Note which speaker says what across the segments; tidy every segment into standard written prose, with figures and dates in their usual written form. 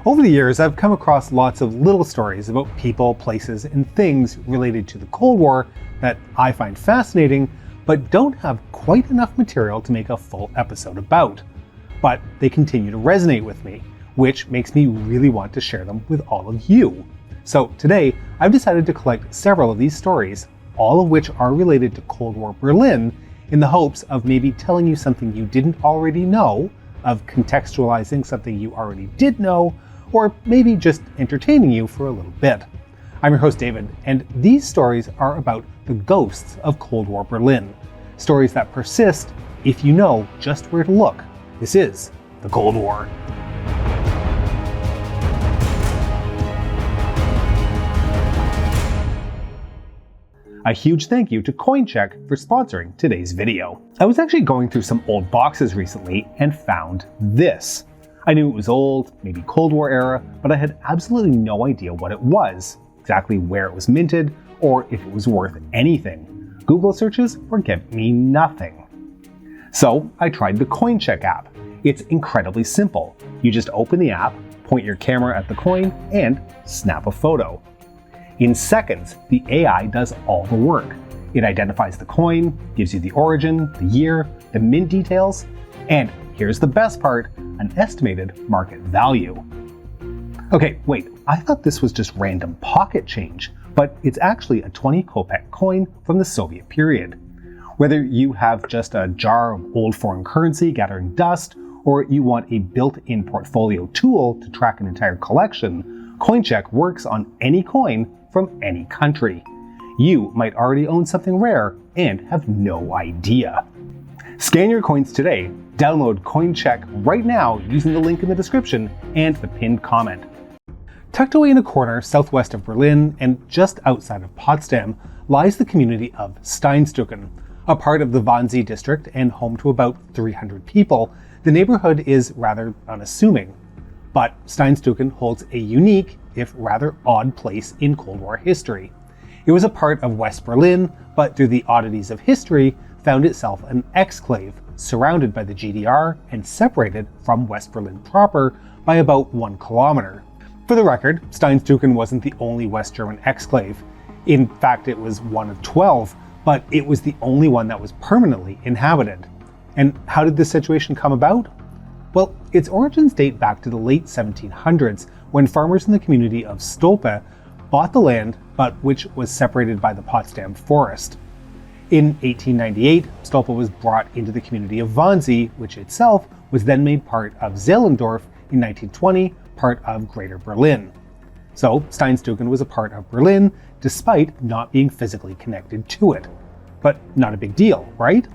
Speaker 1: Over the years, I've come across lots of little stories about people, places, and things related to the Cold War that I find fascinating, but don't have quite enough material to make a full episode about. But they continue to resonate with me, which makes me really want to share them with all of you. So today, I've decided to collect several of these stories, all of which are related to Cold War Berlin, in the hopes of maybe telling you something you didn't already know, of contextualizing something you already did know, or maybe just entertaining you for a little bit. I'm your host David, and these stories are about the ghosts of Cold War Berlin. Stories that persist if you know just where to look. This is the Cold War. A huge thank you to CoinCheck for sponsoring today's video. I was actually going through some old boxes recently and found this. I knew it was old, maybe Cold War era, but I had absolutely no idea what it was, exactly where it was minted, or if it was worth anything. Google searches were getting me nothing. So I tried the CoinCheck app. It's incredibly simple. You just open the app, point your camera at the coin, and snap a photo. In seconds, the AI does all the work. It identifies the coin, gives you the origin, the year, the mint details, and here's the best part, an estimated market value. Okay, wait, I thought this was just random pocket change, but it's actually a 20 kopeck coin from the Soviet period. Whether you have just a jar of old foreign currency gathering dust, or you want a built-in portfolio tool to track an entire collection, CoinCheck works on any coin from any country. You might already own something rare and have no idea. Scan your coins today. Download CoinCheck right now using the link in the description and the pinned comment. Tucked away in a corner southwest of Berlin and just outside of Potsdam lies the community of Steinsteucken. A part of the Wannsee district and home to about 300 people, the neighborhood is rather unassuming. But Steinsteucken holds a unique, if rather odd place in Cold War history. It was a part of West Berlin, but through the oddities of history, found itself an exclave, surrounded by the GDR and separated from West Berlin proper by about 1 kilometer. For the record, Steinsteucken wasn't the only West German exclave. In fact, it was one of 12, but it was the only one that was permanently inhabited. And how did this situation come about? Well, its origins date back to the late 1700s, when farmers in the community of Stolpe bought the land, but which was separated by the Potsdam forest. In 1898, Stolpe was brought into the community of Wannsee, which itself was then made part of Zehlendorf in 1920, part of Greater Berlin. So Steinsteucken was a part of Berlin, despite not being physically connected to it. But not a big deal, right?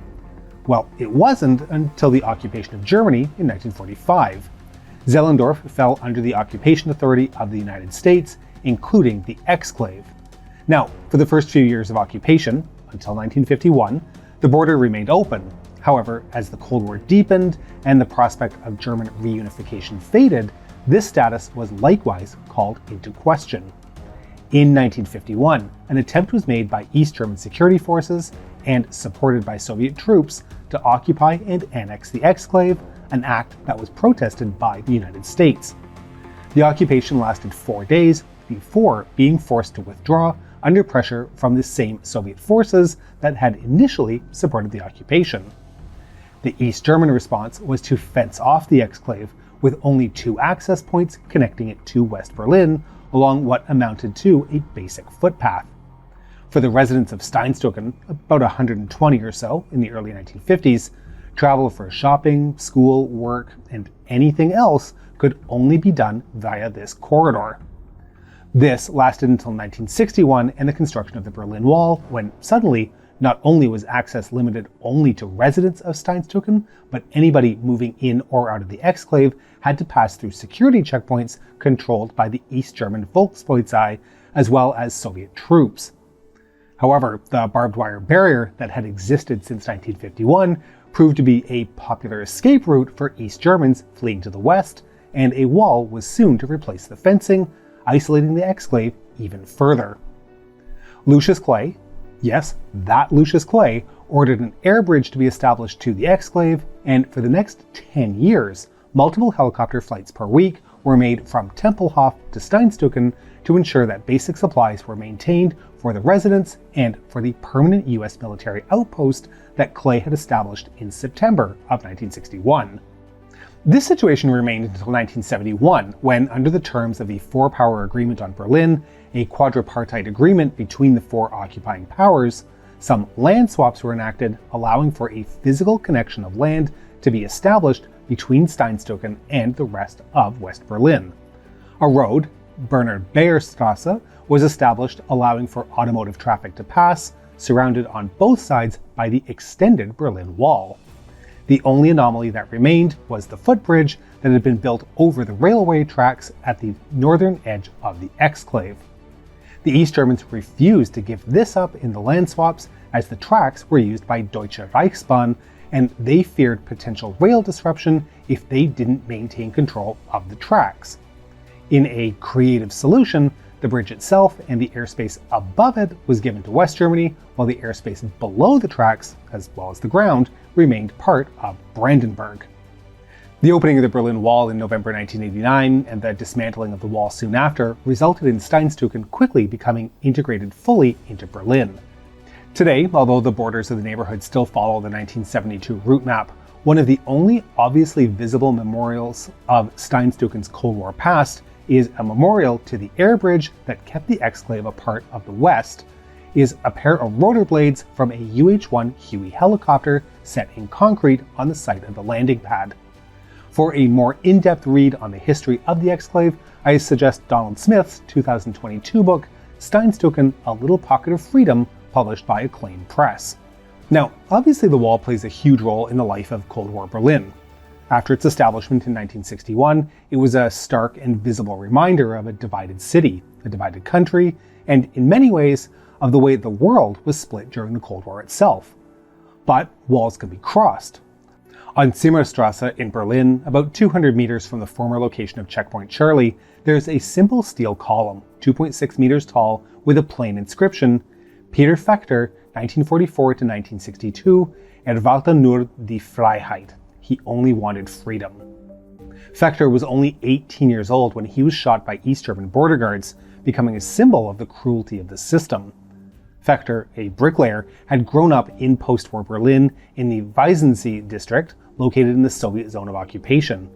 Speaker 1: Well, it wasn't until the occupation of Germany in 1945. Zehlendorf fell under the occupation authority of the United States, including the exclave. Now, for the first few years of occupation, until 1951, the border remained open. However, as the Cold War deepened and the prospect of German reunification faded, this status was likewise called into question. In 1951, an attempt was made by East German security forces and supported by Soviet troops to occupy and annex the exclave, an act that was protested by the United States. The occupation lasted 4 days before being forced to withdraw under pressure from the same Soviet forces that had initially supported the occupation. The East German response was to fence off the exclave with only 2 access points connecting it to West Berlin along what amounted to a basic footpath. For the residents of Steinsteucken, about 120 or so in the early 1950s, travel for shopping, school, work, and anything else could only be done via this corridor. This lasted until 1961 and the construction of the Berlin Wall, when suddenly, not only was access limited only to residents of Steinsteucken, but anybody moving in or out of the exclave had to pass through security checkpoints controlled by the East German Volkspolizei, as well as Soviet troops. However, the barbed wire barrier that had existed since 1951 proved to be a popular escape route for East Germans fleeing to the west, and a wall was soon to replace the fencing, isolating the exclave even further. Lucius Clay, yes, that Lucius Clay, ordered an air bridge to be established to the exclave, and for the next 10 years, multiple helicopter flights per week were made from Tempelhof to Steinsteucken to ensure that basic supplies were maintained for the residents and for the permanent US military outpost that Clay had established in September of 1961. This situation remained until 1971, when, under the terms of the Four-Power Agreement on Berlin, a quadripartite agreement between the four occupying powers, some land swaps were enacted, allowing for a physical connection of land to be established between Steinsteucken and the rest of West Berlin. A road, Bernard Bayer-Strasse, was established, allowing for automotive traffic to pass, surrounded on both sides by the extended Berlin Wall. The only anomaly that remained was the footbridge that had been built over the railway tracks at the northern edge of the exclave. The East Germans refused to give this up in the land swaps, as the tracks were used by Deutsche Reichsbahn, and they feared potential rail disruption if they didn't maintain control of the tracks. In a creative solution, the bridge itself and the airspace above it was given to West Germany, while the airspace below the tracks, as well as the ground, remained part of Brandenburg. The opening of the Berlin Wall in November 1989 and the dismantling of the wall soon after resulted in Steinsteucken quickly becoming integrated fully into Berlin. Today, although the borders of the neighborhood still follow the 1972 route map, one of the only obviously visible memorials of Steinsteucken's Cold War past is a memorial to the air bridge that kept the exclave a part of the West, is a pair of rotor blades from a UH-1 Huey helicopter set in concrete on the site of the landing pad. For a more in-depth read on the history of the exclave, I suggest Donald Smith's 2022 book, Steinsteucken, A Little Pocket of Freedom, published by Acclaim Press. Now, obviously the wall plays a huge role in the life of Cold War Berlin. After its establishment in 1961, it was a stark and visible reminder of a divided city, a divided country, and in many ways, of the way the world was split during the Cold War itself. But walls can be crossed. On Zimmerstrasse in Berlin, about 200 meters from the former location of Checkpoint Charlie, there's a simple steel column, 2.6 meters tall, with a plain inscription, Peter Fechter, 1944 to 1962, wollte nur die Freiheit. He only wanted freedom. Fechter was only 18 years old when he was shot by East German border guards, becoming a symbol of the cruelty of the system. Fechter, a bricklayer, had grown up in post-war Berlin in the Weissensee district, located in the Soviet zone of occupation.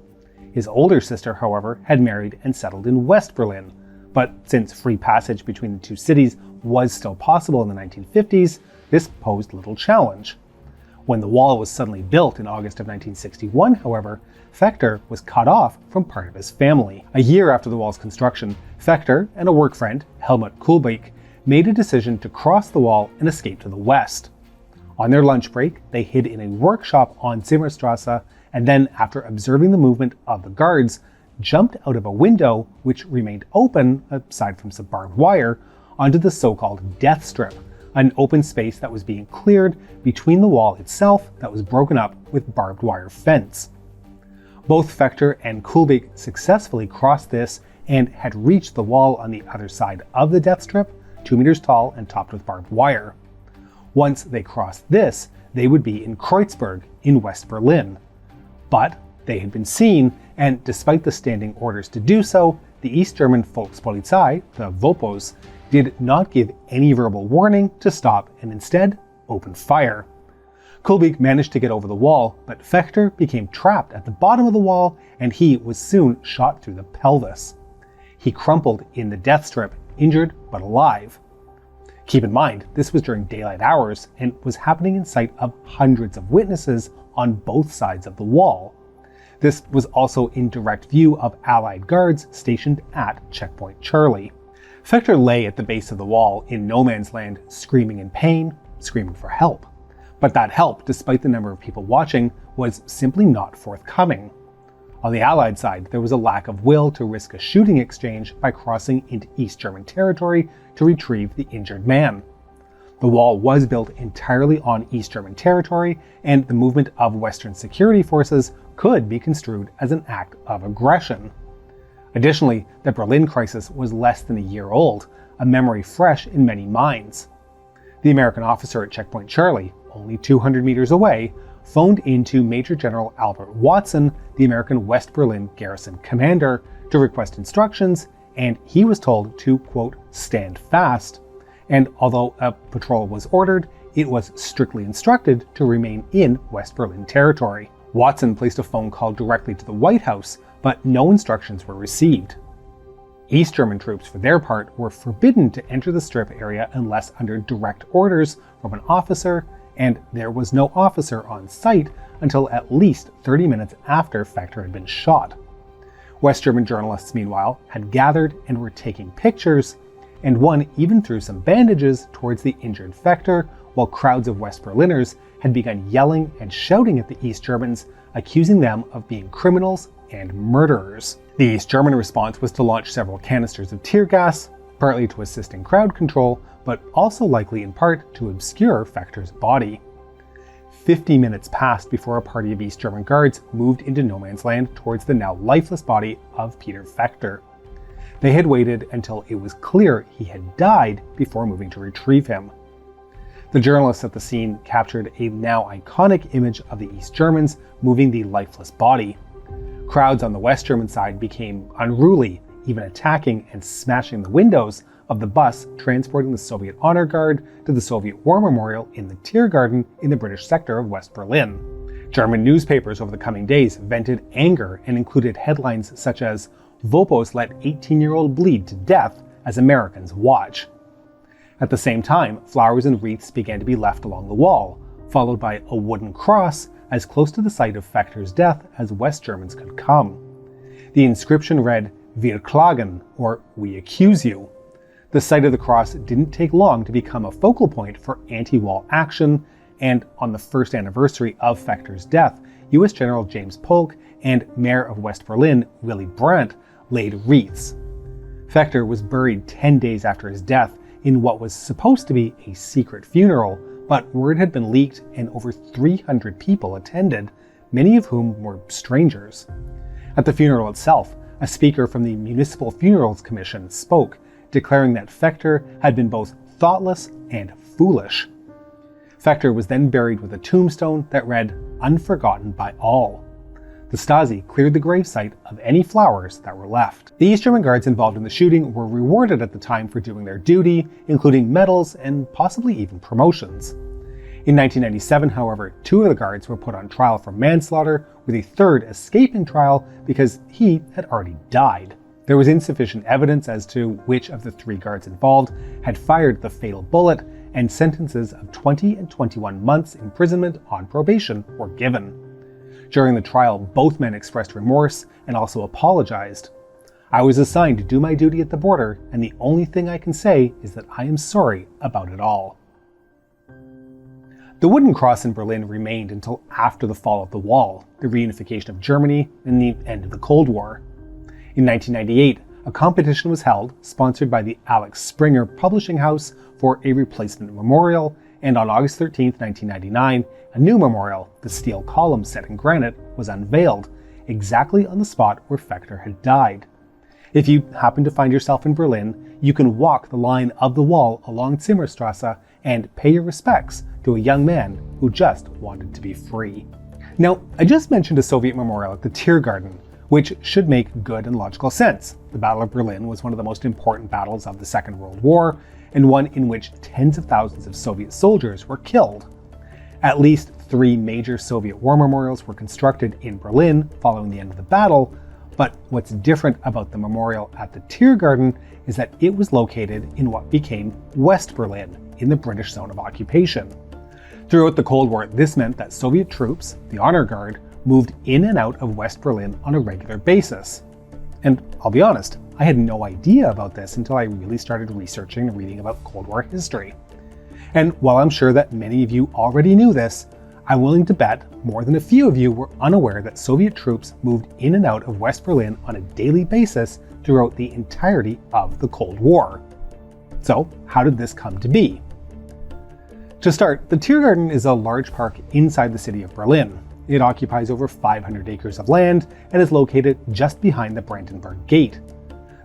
Speaker 1: His older sister, however, had married and settled in West Berlin, but since free passage between the two cities was still possible in the 1950s, this posed little challenge. When the wall was suddenly built in August of 1961, however, Fechter was cut off from part of his family. A year after the wall's construction, Fechter and a work friend, Helmut Kuhlbeck, made a decision to cross the wall and escape to the west. On their lunch break, they hid in a workshop on Zimmerstrasse, and then, after observing the movement of the guards, jumped out of a window, which remained open, aside from some barbed wire, onto the so-called death strip, an open space that was being cleared between the wall itself that was broken up with barbed wire fence. Both Fechter and Kuhlbeck successfully crossed this and had reached the wall on the other side of the death strip, 2 meters tall and topped with barbed wire. Once they crossed this, they would be in Kreuzberg in West Berlin. But they had been seen, and despite the standing orders to do so, the East German Volkspolizei, the Vopos, did not give any verbal warning to stop and instead opened fire. Kuhlbeck managed to get over the wall, but Fechter became trapped at the bottom of the wall and he was soon shot through the pelvis. He crumpled in the death strip, injured but alive. Keep in mind, this was during daylight hours and was happening in sight of hundreds of witnesses on both sides of the wall. This was also in direct view of Allied guards stationed at Checkpoint Charlie. Fechter lay at the base of the wall in no man's land, screaming in pain, screaming for help. But that help, despite the number of people watching, was simply not forthcoming. On the Allied side, there was a lack of will to risk a shooting exchange by crossing into East German territory to retrieve the injured man. The wall was built entirely on East German territory, and the movement of Western security forces could be construed as an act of aggression. Additionally, the Berlin crisis was less than a year old, a memory fresh in many minds. The American officer at Checkpoint Charlie, only 200 meters away, phoned into Major General Albert Watson, the American West Berlin garrison commander, to request instructions, and he was told to, quote, stand fast. And although a patrol was ordered, it was strictly instructed to remain in West Berlin territory. Watson placed a phone call directly to the White House, but no instructions were received. East German troops, for their part, were forbidden to enter the strip area unless under direct orders from an officer, and there was no officer on site until at least 30 minutes after Fechter had been shot. West German journalists, meanwhile, had gathered and were taking pictures, and one even threw some bandages towards the injured Fechter, while crowds of West Berliners had begun yelling and shouting at the East Germans, accusing them of being criminals and murderers. The East German response was to launch several canisters of tear gas, partly to assist in crowd control, but also likely in part to obscure Fechter's body. 50 minutes passed before a party of East German guards moved into no man's land towards the now lifeless body of Peter Fechter. They had waited until it was clear he had died before moving to retrieve him. The journalists at the scene captured a now iconic image of the East Germans moving the lifeless body. Crowds on the West German side became unruly, even attacking and smashing the windows of the bus transporting the Soviet honor guard to the Soviet War Memorial in the Tiergarten in the British sector of West Berlin. German newspapers over the coming days vented anger and included headlines such as "Vopos let 18-year-old bleed to death as Americans watch." At the same time, flowers and wreaths began to be left along the wall, followed by a wooden cross as close to the site of Fechter's death as West Germans could come. The inscription read, "Wir klagen," or "We accuse you." The site of the cross didn't take long to become a focal point for anti-wall action, and on the first anniversary of Fechter's death, US General James Polk and Mayor of West Berlin, Willy Brandt, laid wreaths. Fechter was buried 10 days after his death in what was supposed to be a secret funeral, but word had been leaked and over 300 people attended, many of whom were strangers. At the funeral itself, a speaker from the Municipal Funerals Commission spoke, declaring that Fechter had been both thoughtless and foolish. Fechter was then buried with a tombstone that read, "Unforgotten by all." The Stasi cleared the gravesite of any flowers that were left. The East German guards involved in the shooting were rewarded at the time for doing their duty, including medals and possibly even promotions. In 1997, however, 2 of the guards were put on trial for manslaughter, with a third escaping trial because he had already died. There was insufficient evidence as to which of the 3 guards involved had fired the fatal bullet, and sentences of 20 and 21 months imprisonment on probation were given. During the trial, both men expressed remorse and also apologized. "I was assigned to do my duty at the border, and the only thing I can say is that I am sorry about it all." The wooden cross in Berlin remained until after the fall of the wall, the reunification of Germany, and the end of the Cold War. In 1998, a competition was held, sponsored by the Alex Springer Publishing House, for a replacement memorial, and on August 13, 1999, a new memorial, the steel column set in granite, was unveiled, exactly on the spot where Fechter had died. If you happen to find yourself in Berlin, you can walk the line of the wall along Zimmerstrasse and pay your respects to a young man who just wanted to be free. Now, I just mentioned a Soviet memorial at the Tiergarten, which should make good and logical sense. The Battle of Berlin was one of the most important battles of the Second World War, and one in which tens of thousands of Soviet soldiers were killed. At least 3 major Soviet war memorials were constructed in Berlin following the end of the battle, but what's different about the memorial at the Tiergarten is that it was located in what became West Berlin, in the British zone of occupation. Throughout the Cold War, this meant that Soviet troops, the Honor Guard, moved in and out of West Berlin on a regular basis. And I'll be honest, I had no idea about this until I really started researching and reading about Cold War history. And while I'm sure that many of you already knew this, I'm willing to bet more than a few of you were unaware that Soviet troops moved in and out of West Berlin on a daily basis throughout the entirety of the Cold War. So, how did this come to be? To start, the Tiergarten is a large park inside the city of Berlin. It occupies over 500 acres of land and is located just behind the Brandenburg Gate.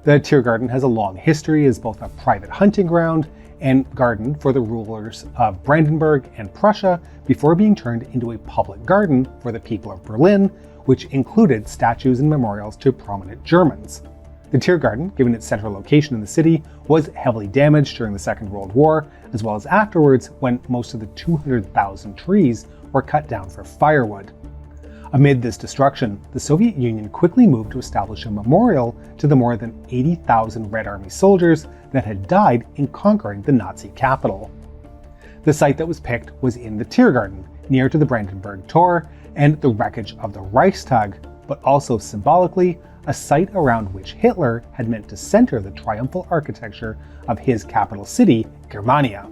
Speaker 1: The Tiergarten has a long history as both a private hunting ground and garden for the rulers of Brandenburg and Prussia before being turned into a public garden for the people of Berlin, which included statues and memorials to prominent Germans. The Tiergarten, given its central location in the city, was heavily damaged during the Second World War, as well as afterwards when most of the 200,000 trees were cut down for firewood. Amid this destruction, the Soviet Union quickly moved to establish a memorial to the more than 80,000 Red Army soldiers that had died in conquering the Nazi capital. The site that was picked was in the Tiergarten, near to the Brandenburg Tor and the wreckage of the Reichstag, but also symbolically a site around which Hitler had meant to center the triumphal architecture of his capital city, Germania.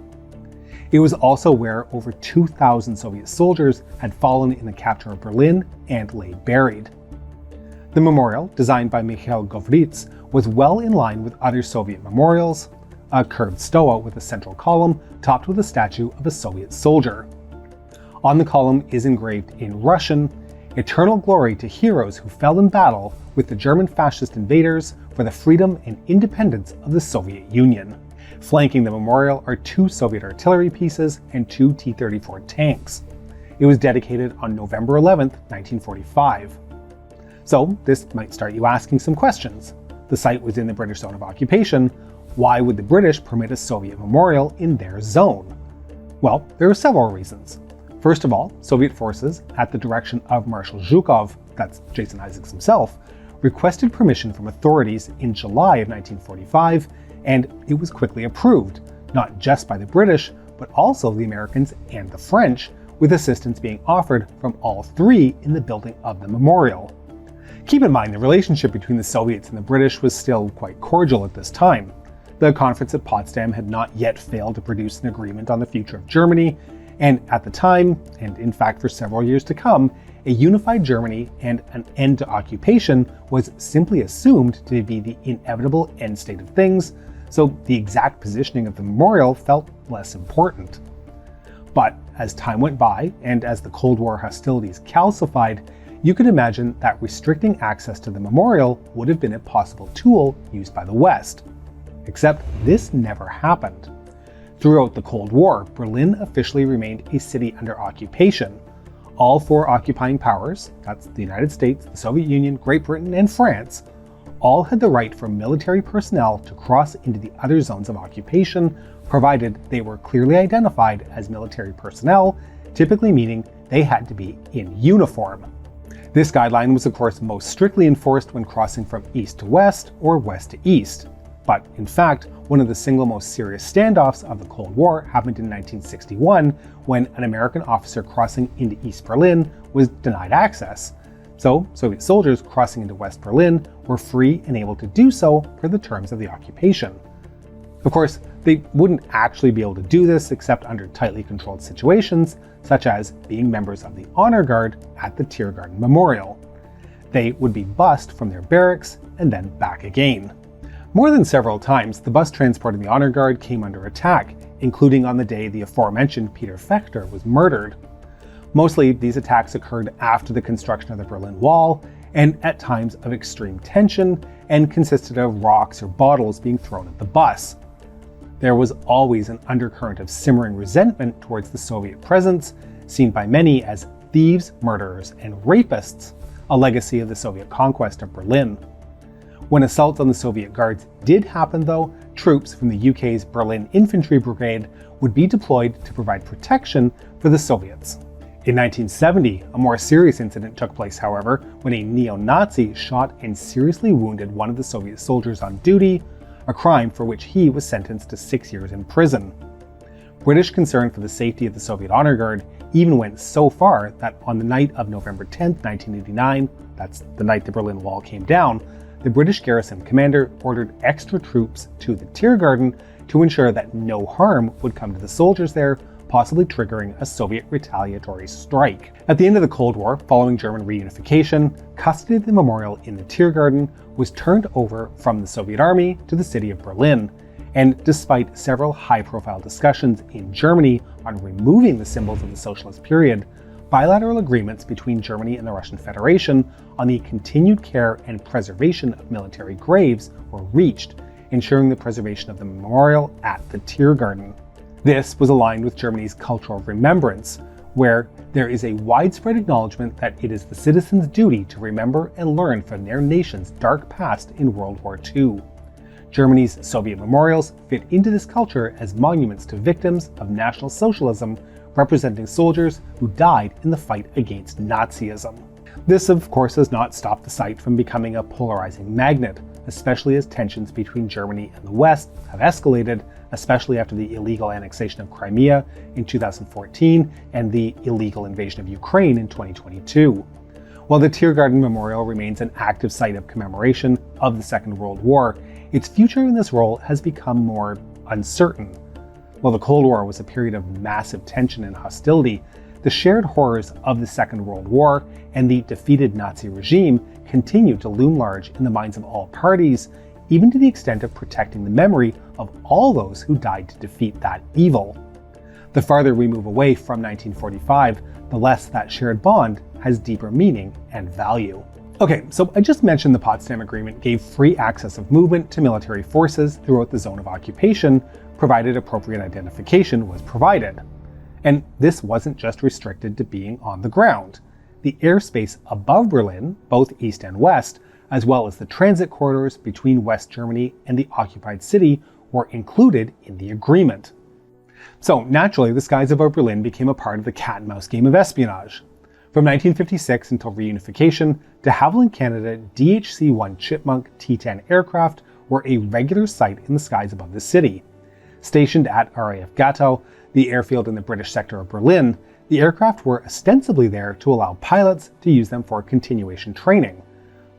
Speaker 1: It was also where over 2,000 Soviet soldiers had fallen in the capture of Berlin and lay buried. The memorial, designed by Mikhail Govritz, was well in line with other Soviet memorials, a curved stoa with a central column topped with a statue of a Soviet soldier. On the column is engraved in Russian, "Eternal glory to heroes who fell in battle with the German fascist invaders for the freedom and independence of the Soviet Union." Flanking the memorial are 2 Soviet artillery pieces and 2 T-34 tanks. It was dedicated on November 11, 1945. So this might start you asking some questions. The site was in the British zone of occupation. Why would the British permit a Soviet memorial in their zone? Well, there are several reasons. First of all, Soviet forces, at the direction of Marshal Zhukov, that's Jason Isaacs himself, requested permission from authorities in July of 1945, and it was quickly approved, not just by the British, but also the Americans and the French, with assistance being offered from all 3 in the building of the memorial. Keep in mind, the relationship between the Soviets and the British was still quite cordial at this time. The conference at Potsdam had not yet failed to produce an agreement on the future of Germany, and at the time, and in fact for several years to come, a unified Germany and an end to occupation was simply assumed to be the inevitable end state of things, so the exact positioning of the memorial felt less important. But as time went by, and as the Cold War hostilities calcified, you could imagine that restricting access to the memorial would have been a possible tool used by the West. Except this never happened. Throughout the Cold War, Berlin officially remained a city under occupation. All 4 occupying powers, that's the United States, the Soviet Union, Great Britain, and France, all had the right for military personnel to cross into the other zones of occupation, provided they were clearly identified as military personnel, typically meaning they had to be in uniform. This guideline was of course most strictly enforced when crossing from east to west or west to east. But in fact, one of the single most serious standoffs of the Cold War happened in 1961 when an American officer crossing into East Berlin was denied access. So Soviet soldiers crossing into West Berlin were free and able to do so per the terms of the occupation. Of course, they wouldn't actually be able to do this except under tightly controlled situations, such as being members of the Honor Guard at the Tiergarten Memorial. They would be bussed from their barracks and then back again. More than several times, the bus transporting the Honor Guard came under attack, including on the day the aforementioned Peter Fechter was murdered. Mostly, these attacks occurred after the construction of the Berlin Wall, and at times of extreme tension, and consisted of rocks or bottles being thrown at the bus. There was always an undercurrent of simmering resentment towards the Soviet presence, seen by many as thieves, murderers, and rapists, a legacy of the Soviet conquest of Berlin. When assaults on the Soviet guards did happen though, troops from the UK's Berlin Infantry Brigade would be deployed to provide protection for the Soviets. In 1970, a more serious incident took place, however, when a neo-Nazi shot and seriously wounded one of the Soviet soldiers on duty, a crime for which he was sentenced to 6 years in prison. British concern for the safety of the Soviet Honor Guard even went so far that on the night of November 10, 1989, that's the night the Berlin Wall came down, the British garrison commander ordered extra troops to the Tiergarten to ensure that no harm would come to the soldiers there, possibly triggering a Soviet retaliatory strike. At the end of the Cold War, following German reunification, custody of the memorial in the Tiergarten was turned over from the Soviet Army to the city of Berlin, and despite several high-profile discussions in Germany on removing the symbols of the socialist period, bilateral agreements between Germany and the Russian Federation on the continued care and preservation of military graves were reached, ensuring the preservation of the memorial at the Tiergarten. This was aligned with Germany's cultural remembrance, where there is a widespread acknowledgement that it is the citizens' duty to remember and learn from their nation's dark past in World War II. Germany's Soviet memorials fit into this culture as monuments to victims of National Socialism, representing soldiers who died in the fight against Nazism. This, of course, has not stopped the site from becoming a polarizing magnet, especially as tensions between Germany and the West have escalated, especially after the illegal annexation of Crimea in 2014 and the illegal invasion of Ukraine in 2022. While the Tiergarten Memorial remains an active site of commemoration of the Second World War, its future in this role has become more uncertain. While the Cold War was a period of massive tension and hostility, the shared horrors of the Second World War and the defeated Nazi regime continued to loom large in the minds of all parties, even to the extent of protecting the memory of all those who died to defeat that evil. The farther we move away from 1945, the less that shared bond has deeper meaning and value. Okay, so I just mentioned the Potsdam Agreement gave free access of movement to military forces throughout the zone of occupation, provided appropriate identification was provided. And this wasn't just restricted to being on the ground. The airspace above Berlin, both east and west, as well as the transit corridors between West Germany and the occupied city, were included in the agreement. So naturally, the skies above Berlin became a part of the cat-and-mouse game of espionage. From 1956 until reunification, de Havilland Canada DCH-1 Chimpunk T-10 aircraft were a regular sight in the skies above the city. Stationed at RAF Gatow, the airfield in the British sector of Berlin, the aircraft were ostensibly there to allow pilots to use them for continuation training.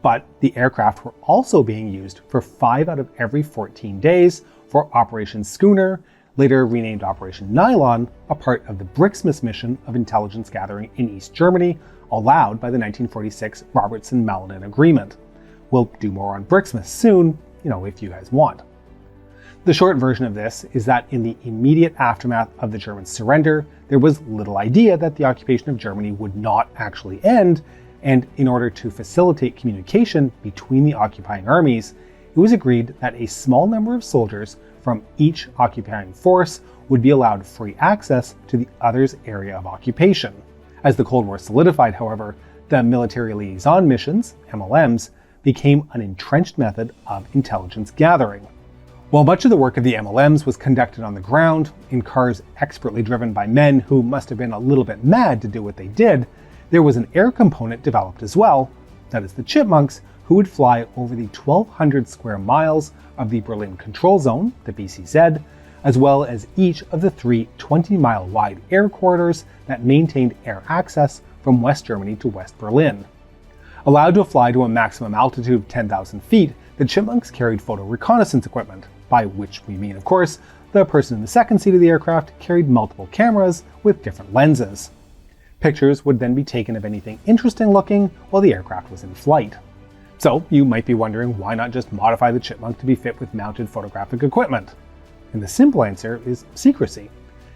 Speaker 1: But the aircraft were also being used for 5 out of every 14 days for Operation Schooner, later renamed Operation Nylon, a part of the Brixmus mission of intelligence gathering in East Germany, allowed by the 1946 Robertson-Malinin Agreement. We'll do more on Brixmus soon, if you guys want. The short version of this is that in the immediate aftermath of the German surrender, there was little idea that the occupation of Germany would not actually end, and in order to facilitate communication between the occupying armies, it was agreed that a small number of soldiers from each occupying force would be allowed free access to the other's area of occupation. As the Cold War solidified, however, the military liaison missions, MLMs, became an entrenched method of intelligence gathering. While much of the work of the MLMs was conducted on the ground, in cars expertly driven by men who must have been a little bit mad to do what they did, there was an air component developed as well, that is the Chipmunks, who would fly over the 1,200 square miles of the Berlin Control Zone, the BCZ, as well as each of the 3 20-mile wide air corridors that maintained air access from West Germany to West Berlin. Allowed to fly to a maximum altitude of 10,000 feet, the Chipmunks carried photo reconnaissance equipment, by which we mean, of course, the person in the second seat of the aircraft carried multiple cameras with different lenses. Pictures would then be taken of anything interesting looking while the aircraft was in flight. So you might be wondering why not just modify the Chimpunk to be fit with mounted photographic equipment? And the simple answer is secrecy.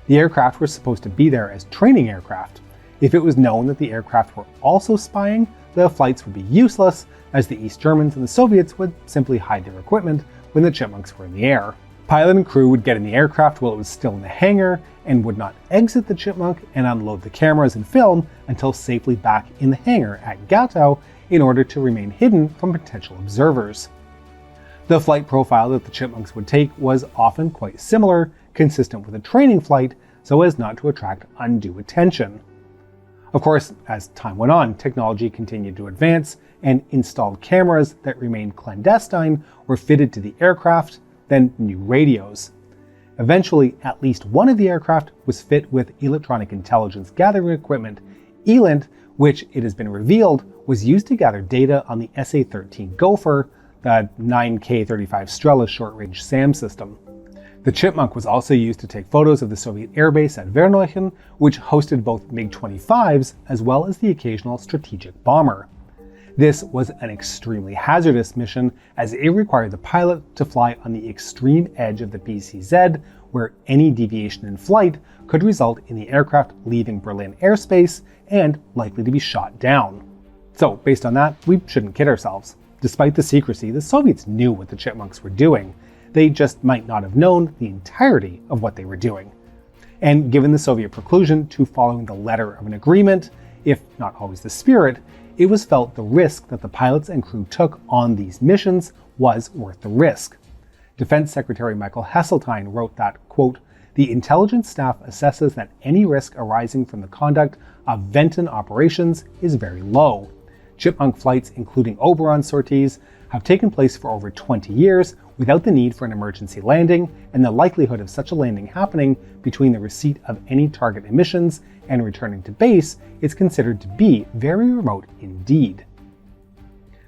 Speaker 1: The aircraft were supposed to be there as training aircraft. If it was known that the aircraft were also spying, the flights would be useless, as the East Germans and the Soviets would simply hide their equipment when the Chipmunks were in the air. Pilot and crew would get in the aircraft while it was still in the hangar and would not exit the Chimpunk and unload the cameras and film until safely back in the hangar at Gatow in order to remain hidden from potential observers. The flight profile that the Chipmunks would take was often quite similar, consistent with a training flight, so as not to attract undue attention. Of course, as time went on, technology continued to advance, and installed cameras that remained clandestine were fitted to the aircraft, then new radios. Eventually, at least one of the aircraft was fit with electronic intelligence gathering equipment, ELINT, which it has been revealed was used to gather data on the SA-13 Gopher, the 9K-35 Strela short-range SAM system. The Chimpunk was also used to take photos of the Soviet airbase at Verneuchen, which hosted both MiG-25s as well as the occasional strategic bomber. This was an extremely hazardous mission, as it required the pilot to fly on the extreme edge of the BCZ, where any deviation in flight could result in the aircraft leaving Berlin airspace and likely to be shot down. So based on that, we shouldn't kid ourselves. Despite the secrecy, the Soviets knew what the Chipmunks were doing. They just might not have known the entirety of what they were doing. And given the Soviet preclusion to following the letter of an agreement, if not always the spirit, it was felt the risk that the pilots and crew took on these missions was worth the risk. Defense Secretary Michael Heseltine wrote that, quote, "The intelligence staff assesses that any risk arising from the conduct of Venton operations is very low. Chimpunk flights, including Oberon sorties, have taken place for over 20 years without the need for an emergency landing, and the likelihood of such a landing happening between the receipt of any target emissions and returning to base is considered to be very remote indeed."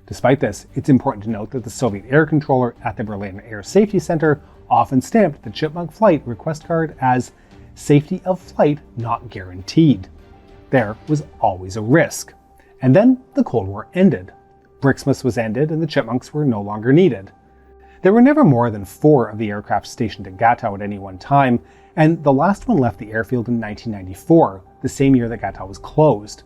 Speaker 1: Despite this, it's important to note that the Soviet air controller at the Berlin Air Safety Center often stamped the Chimpunk flight request card as "safety of flight not guaranteed." There was always a risk. And then the Cold War ended. Brixmas was ended and the Chipmunks were no longer needed. There were never more than 4 of the aircraft stationed at Gatow at any one time, and the last one left the airfield in 1994, the same year that Gatow was closed.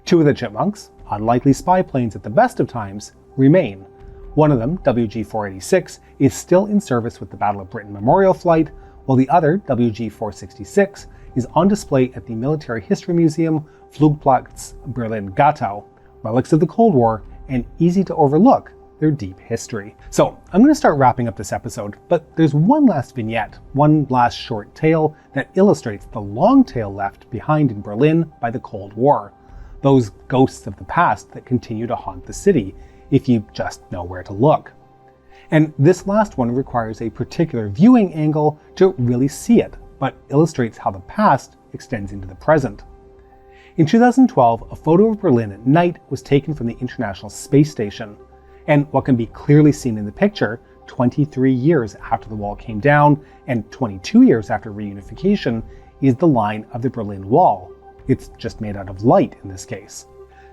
Speaker 1: 2 of the Chipmunks, unlikely spy planes at the best of times, remain. One of them, WG-486, is still in service with the Battle of Britain Memorial Flight, while the other, WG-466, is on display at the Military History Museum, Flugplatz Berlin-Gatow, relics of the Cold War, and easy to overlook their deep history. So I'm going to start wrapping up this episode, but there's one last vignette, one last short tale that illustrates the long tail left behind in Berlin by the Cold War. Those ghosts of the past that continue to haunt the city, if you just know where to look. And this last one requires a particular viewing angle to really see it, but illustrates how the past extends into the present. In 2012, a photo of Berlin at night was taken from the International Space Station. And what can be clearly seen in the picture, 23 years after the wall came down and 22 years after reunification, is the line of the Berlin Wall. It's just made out of light in this case.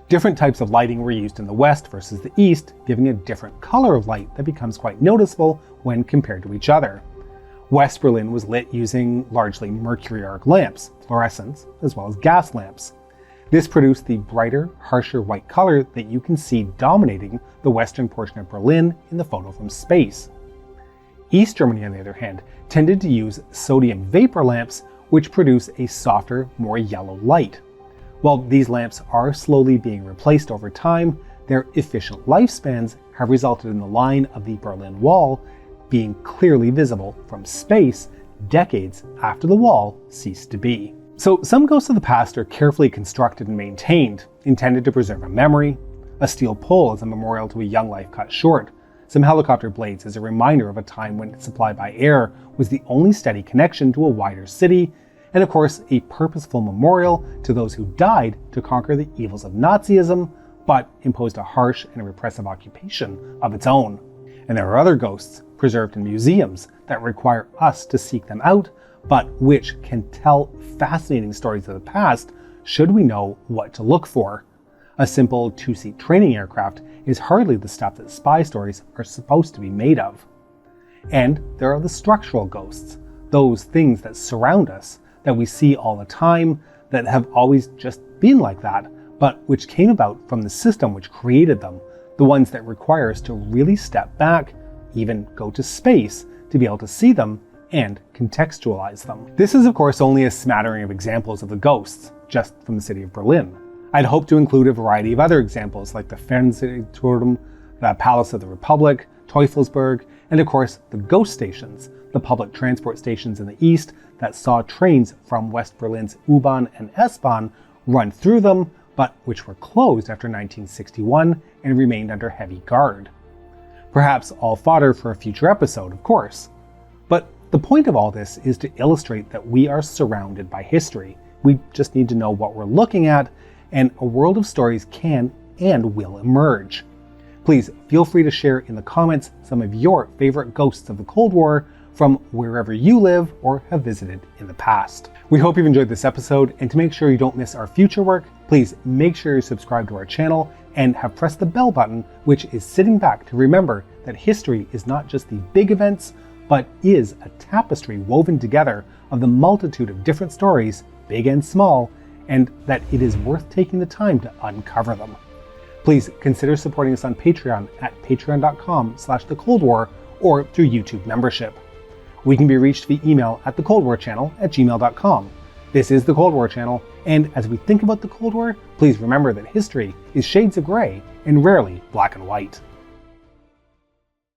Speaker 1: Different types of lighting were used in the West versus the East, giving a different color of light that becomes quite noticeable when compared to each other. West Berlin was lit using largely mercury arc lamps, fluorescents, as well as gas lamps. This produced the brighter, harsher white color that you can see dominating the western portion of Berlin in the photo from space. East Germany, on the other hand, tended to use sodium vapor lamps, which produce a softer, more yellow light. While these lamps are slowly being replaced over time, their efficient lifespans have resulted in the line of the Berlin Wall being clearly visible from space decades after the wall ceased to be. So some ghosts of the past are carefully constructed and maintained, intended to preserve a memory. A steel pole is a memorial to a young life cut short. Some helicopter blades as a reminder of a time when supply by air was the only steady connection to a wider city. And of course, a purposeful memorial to those who died to conquer the evils of Nazism, but imposed a harsh and repressive occupation of its own. And there are other ghosts preserved in museums that require us to seek them out, but which can tell fascinating stories of the past should we know what to look for. A simple 2-seat training aircraft is hardly the stuff that spy stories are supposed to be made of. And there are the structural ghosts, those things that surround us, that we see all the time, that have always just been like that, but which came about from the system which created them, the ones that require us to really step back, even go to space, to be able to see them and contextualize them. This is of course only a smattering of examples of the ghosts, just from the city of Berlin. I'd hoped to include a variety of other examples like the Fernsehturm, the Palace of the Republic, Teufelsberg, and of course the ghost stations, the public transport stations in the east that saw trains from West Berlin's U-Bahn and S-Bahn run through them, but which were closed after 1961 and remained under heavy guard. Perhaps all fodder for a future episode, of course. But the point of all this is to illustrate that we are surrounded by history. We just need to know what we're looking at, and a world of stories can and will emerge. Please feel free to share in the comments some of your favorite ghosts of the Cold War from wherever you live or have visited in the past. We hope you've enjoyed this episode, and to make sure you don't miss our future work, please make sure you subscribe to our channel and have pressed the bell button, which is sitting back to remember that history is not just the big events, but is a tapestry woven together of the multitude of different stories, big and small, and that it is worth taking the time to uncover them. Please consider supporting us on Patreon at patreon.com/thecoldwar or through YouTube membership. We can be reached via email at thecoldwarchannel@gmail.com. This is the Cold War Channel, and as we think about the Cold War, please remember that history is shades of grey and rarely black and white.